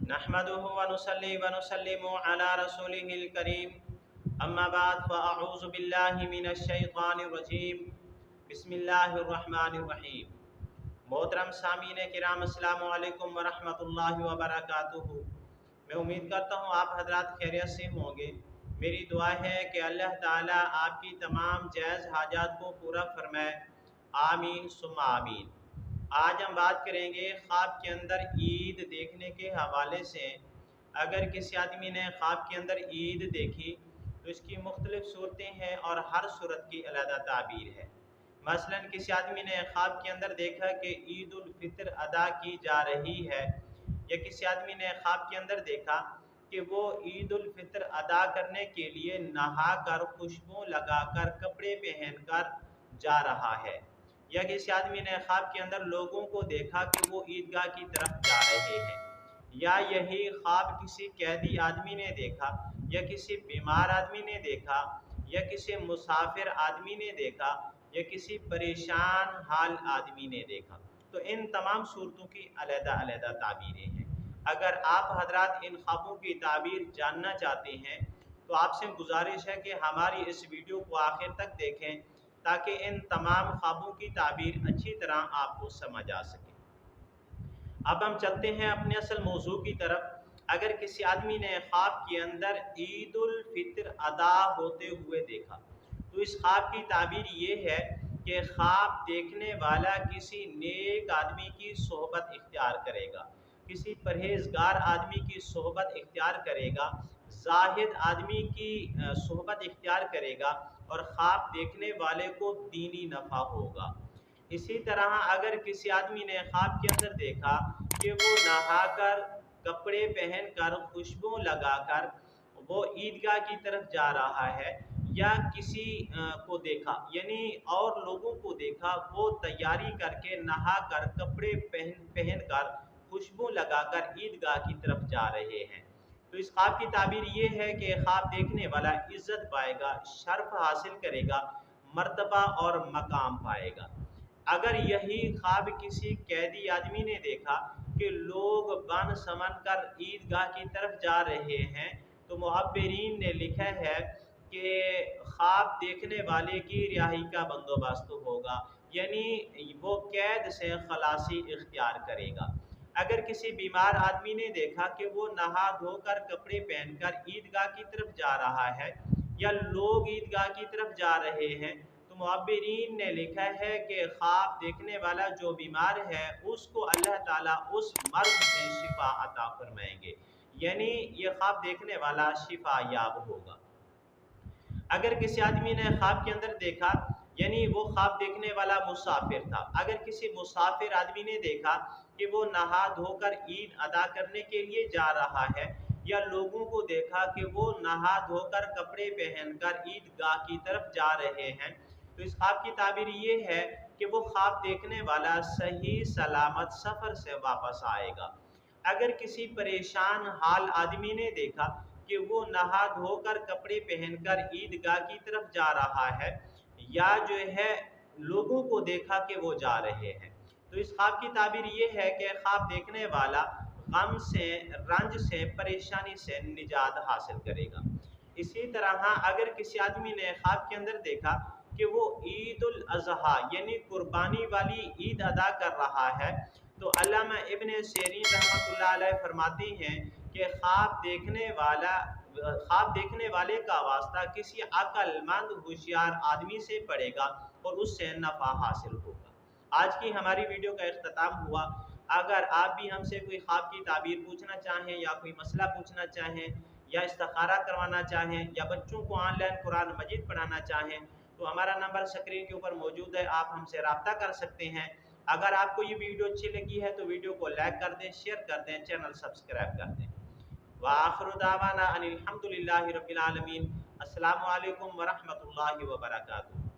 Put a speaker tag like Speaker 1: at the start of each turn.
Speaker 1: نحمده ونصلي ونسلم على رسوله الكريم اما بعد فاعوذ باللہ من الشیطان الرجیم بسم اللہ الرحمن الرحیم۔ محترم سامعین کرام السلام علیکم ورحمۃ اللہ وبرکاتہ۔ میں امید کرتا ہوں آپ حضرات خیریت سے ہوں گے۔ میری دعا ہے کہ اللہ تعالیٰ آپ کی تمام جائز حاجات کو پورا فرمائے، آمین ثم آمین۔ آج ہم بات کریں گے خواب کے اندر عید دیکھنے کے حوالے سے۔ اگر کسی آدمی نے خواب کے اندر عید دیکھی تو اس کی مختلف صورتیں ہیں اور ہر صورت کی علیحدہ تعبیر ہے۔ مثلا کسی آدمی نے خواب کے اندر دیکھا کہ عید الفطر ادا کی جا رہی ہے، یا کسی آدمی نے خواب کے اندر دیکھا کہ وہ عید الفطر ادا کرنے کے لیے نہا کر، خوشبو لگا کر، کپڑے پہن کر جا رہا ہے، یا کسی آدمی نے خواب کے اندر لوگوں کو دیکھا کہ وہ عیدگاہ کی طرف جا رہے ہیں، یا یہی خواب کسی قیدی آدمی نے دیکھا، یا کسی بیمار آدمی نے دیکھا، یا کسی مسافر آدمی نے دیکھا، یا کسی پریشان حال آدمی نے دیکھا۔ تو ان تمام صورتوں کی علیحدہ علیحدہ تعبیریں ہیں۔ اگر آپ حضرات ان خوابوں کی تعبیر جاننا چاہتے ہیں تو آپ سے گزارش ہے کہ ہماری اس ویڈیو کو آخر تک دیکھیں تاکہ ان تمام خوابوں کی تعبیر اچھی طرح آپ کو سمجھ آ سکے۔ اب ہم چلتے ہیں اپنے اصل موضوع کی طرف۔ اگر کسی آدمی نے خواب کے اندر عید الفطر ادا ہوتے ہوئے دیکھا تو اس خواب کی تعبیر یہ ہے کہ خواب دیکھنے والا کسی نیک آدمی کی صحبت اختیار کرے گا، کسی پرہیزگار آدمی کی صحبت اختیار کرے گا، زاہد آدمی کی صحبت اختیار کرے گا، اور خواب دیکھنے والے کو دینی نفع ہوگا۔ اسی طرح اگر کسی آدمی نے خواب کے اندر دیکھا کہ وہ نہا کر، کپڑے پہن کر، خوشبو لگا کر وہ عیدگاہ کی طرف جا رہا ہے، یا کسی کو دیکھا یعنی اور لوگوں کو دیکھا وہ تیاری کر کے نہا کر، کپڑے پہن کر، خوشبو لگا کر عیدگاہ کی طرف جا رہے ہیں، تو اس خواب کی تعبیر یہ ہے کہ خواب دیکھنے والا عزت پائے گا، شرف حاصل کرے گا، مرتبہ اور مقام پائے گا۔ اگر یہی خواب کسی قیدی آدمی نے دیکھا کہ لوگ بن سمن کر عیدگاہ کی طرف جا رہے ہیں تو معبرین نے لکھا ہے کہ خواب دیکھنے والے کی رہائی کا بندوبست ہوگا، یعنی وہ قید سے خلاصی اختیار کرے گا۔ اگر کسی بیمار آدمی نے دیکھا کہ وہ نہا دھو کر، کپڑے پہن کر عیدگاہ کی طرف جا رہا ہے، یا لوگ عیدگاہ کی طرف جا رہے ہیں، تو معبرین نے لکھا ہے کہ خواب دیکھنے والا جو بیمار ہے اس کو اللہ تعالیٰ اس مرض سے شفا عطا فرمائیں گے، یعنی یہ خواب دیکھنے والا شفا یاب ہوگا۔ اگر کسی آدمی نے خواب کے اندر دیکھا یعنی وہ خواب دیکھنے والا مسافر تھا، اگر کسی مسافر آدمی نے دیکھا کہ وہ نہا دھو کر عید ادا کرنے کے لیے جا رہا ہے، یا لوگوں کو دیکھا کہ وہ نہا دھو کر، کپڑے پہن کر عیدگاہ کی طرف جا رہے ہیں، تو اس خواب کی تعبیر یہ ہے کہ وہ خواب دیکھنے والا صحیح سلامت سفر سے واپس آئے گا۔ اگر کسی پریشان حال آدمی نے دیکھا کہ وہ نہا دھو کر، کپڑے پہن کر عیدگاہ کی طرف جا رہا ہے، یا جو ہے لوگوں کو دیکھا کہ وہ جا رہے ہیں، تو اس خواب کی تعبیر یہ ہے کہ خواب دیکھنے والا غم سے، رنج سے، پریشانی سے نجات حاصل کرے گا۔ اسی طرح اگر کسی آدمی نے خواب کے اندر دیکھا کہ وہ عید الاضحیٰ یعنی قربانی والی عید ادا کر رہا ہے، تو علامہ ابن سیرین رحمۃ اللہ علیہ فرماتے ہیں کہ خواب دیکھنے والے کا واسطہ کسی عقل مند ہوشیار آدمی سے پڑے گا اور اس سے نفع حاصل ہوگا۔ آج کی ہماری ویڈیو کا اختتام ہوا۔ اگر آپ بھی ہم سے کوئی خواب کی تعبیر پوچھنا چاہیں، یا کوئی مسئلہ پوچھنا چاہیں، یا استخارہ کروانا چاہیں، یا بچوں کو آن لائن قرآن مجید پڑھانا چاہیں تو ہمارا نمبر اسکرین کے اوپر موجود ہے، آپ ہم سے رابطہ کر سکتے ہیں۔ اگر آپ کو یہ ویڈیو اچھی لگی ہے تو ویڈیو کو لائک کر دیں، شیئر کر دیں، چینل سبسکرائب کر دیں۔ وآخر دعوانا ان الحمد للہ رب العالمین۔ السلام علیکم ورحمۃ اللہ وبرکاتہ۔